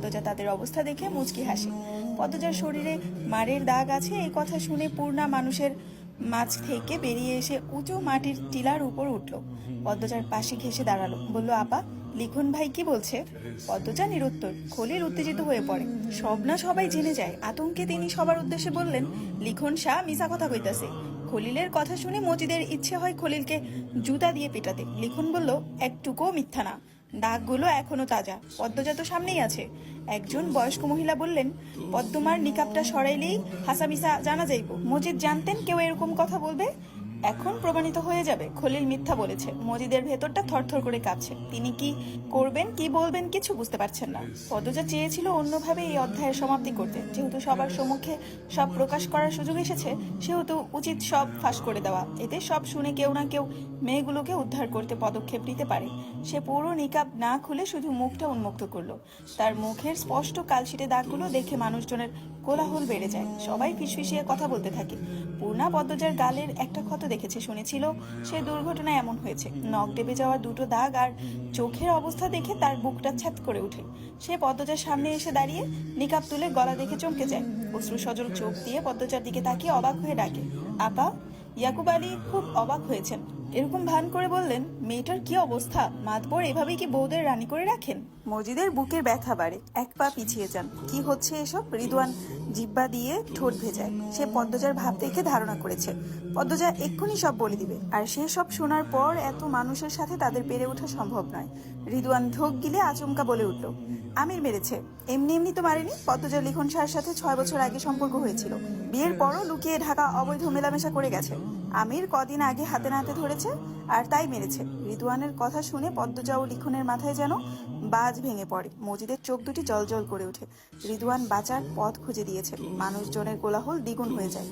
পদ্মজা তাদের অবস্থা দেখে মুচকি হাসে। পদ্মজার শরীরে মারের দাগ আছে এই কথা শুনে পূর্ণা মানুষের মাছ থেকে বেরিয়ে এসে উঁচু মাটির টিলার উপর উঠল। পদ্মজার পাশে ঘেসে দাঁড়ালো, বলল, আপা, লিখন ভাই কি বলছে? পদ্মজা নিরুত্তর। খলিল উত্তেজিত হয়ে পড়ে। সব না সবাই জেনে যায়। আতঙ্কে তিনি সবার উদ্দেশ্যে বললেন, লিখন শাহ মিছা কথা কইতাছে। খলিলের কথা শুনে মজিদের ইচ্ছে হয় খলিলকে জুতা দিয়ে পেটাতে। লিখন বলল, একটুকুও মিথ্যা না, দাগগুলো এখনো তাজা। পদ্মজা তো সামনেই আছে। একজন বয়স্ক মহিলা বললেন, পদ্মমার নিকাবটা সরাইলেই হাসামিসা জানা যাইব। মজিদ জানতেন কেউ এরকম কথা বলবে। এখন প্রমাণিত হয়ে যাবে খলিল মিথ্যা বলেছে। মজিদের ভেতরটা থরথর করে কাঁপছে। তিনি কি করবেন কি বলবেন কিছু বুঝতে পারছেন না। পদ্মজা চেয়েছিল অন্যভাবে এই অধ্যায়ের সমাপ্তি করতে। যেহেতু সবার সম্মুখে সব প্রকাশ করার সুযোগ এসেছে, সেহেতু উচিত সব ফাঁস করে দেওয়া। এতে সব শুনে কেউ না কেউ মেয়েগুলোকে উদ্ধার করতে পদক্ষেপ নিতে পারে। সে পুরো নিকাব না খুলে শুধু মুখটা উন্মুক্ত করলো। তার মুখের স্পষ্ট কালশিটে দাগগুলো দেখে মানুষজনের কোলাহল বেড়ে যায়। সবাই ফিসফিসিয়ে কথা বলতে থাকে। পূর্ণা পদ্মজার গালের একটা ক্ষত দেখেছে, শুনেছিল সে দুর্ঘটনায় এমন হয়েছে। নখ ডেবে যাওয়ার দুটো দাগ আর চোখের অবস্থা দেখে তার বুকটা ছ্যাদ করে ওঠে। সে পদ্মজার সামনে এসে দাঁড়িয়ে নিকাব তুলে গলা দেখে চমকে যায়। অশ্রু সজল চোখ দিয়ে পদ্মজার দিকে তাকিয়ে অবাক হয়ে ডাকে, আপা। ইয়াকুব আলী খুব অবাক হয়েছেন। এরকম ভান করে বললেন, মেয়েটার কি অবস্থা? মাতবর এভাবেই কি বউদের রানী করে রাখেন? মজিদের বুকের ব্যথা বাড়ে, এক পা পিছিয়ে যান। কি হচ্ছে এসব? রিদওয়ান জিব্বা দিয়ে ঠোঁট ভেজায়। সে পদ্মজার ভাব দেখে ধারণা করেছে পদ্মজা এক্ষুনি সব বলে দিবে, আর সে সব শোনার পর এত মানুষের সাথে তাদের পেরে ওঠা সম্ভব নয়। রিদওয়ান ঢোক গিলে আচমকা বলে উঠল, আমির মেরেছে। এমনি এমনি তো মারেনি। পদ্মজার লিখন শাহের সাথে 6 বছর আগে সম্পর্ক হয়েছিল। বিয়ের পরও লুকিয়ে ঢাকা অবৈধ মেলামেশা করে গেছে। আমির কদিন আগে হাতে নাতে ধরেছে, আর তাই মেরেছে। রিদওয়ানের কথা শুনে পদ্মজা ও লিখনের মাথায় যেন বাজ ভেঙে পড়ে। মজিদের চোখ দুটি জলজল করে ওঠে। রিদওয়ান বাঁচার পথ খুঁজে দিয়েছে। মানুষজনের কোলাহল দ্বিগুণ হয়ে যায়।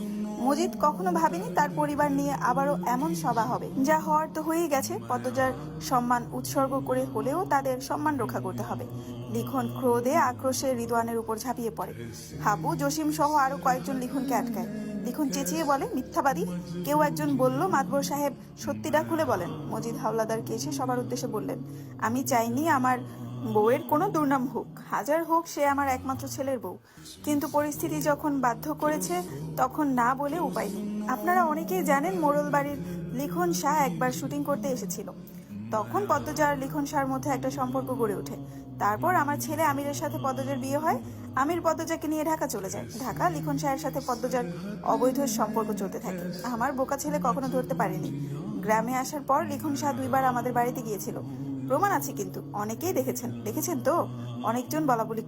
মজিদ কখনো ভাবেনি তার পরিবার নিয়ে আবারও এমন সভা হবে। যা হওয়ার তো হয়েই গেছে। পদ্মজার সম্মান উৎসর্গ করে হলেও তাদের সম্মান রক্ষা করতে হবে। লিখন ক্রোধে আক্রোশে রিদওয়ানের উপর ঝাঁপিয়ে পড়ে। হাবু, জসিম সহ আরো কয়েকজন লিখনকে আটকায়। লিখন চেঁচিয়ে বলে, মিথ্যাবাদী। কেউ একজন বলল, মাতবর সাহেব সত্যিটা খুলে বলেন। মজিদ হাওলাদারকে এসে সবার উদ্দেশ্যে বললেন, আমি চাইনি আমার বউয়ের কোনো দুর্নাম হোক। হাজার হোক সে আমার একমাত্র ছেলের বউ। কিন্তু পরিস্থিতি যখন বাধ্য করেছে, তখন না বলে উপায় নেই। আপনারা অনেকেই জানেন মোড়ল বাড়ির লিখন শাহ একবার শুটিং করতে এসেছিল। তখন পদ্মজা আর লিখন শাহর মধ্যে একটা সম্পর্ক গড়ে ওঠে। তারপর আমার ছেলে আমিরের সাথে পদ্মজার বিয়ে হয়। আমির পদ্মজাকে নিয়ে ঢাকা চলে যায়। ঢাকা লিখন শাহের সাথে পদ্মজার অবৈধ সম্পর্ক চলতে থাকে। আমার বোকা ছেলে কখনো ধরতে পারেনি। গ্রামে আসার পর লিখন শাহ 2বার আমাদের বাড়িতে গিয়েছিল। প্রমাণ আছে কিন্তু। অনেকেই দেখেছেন তো। অনেকজন বলাবলি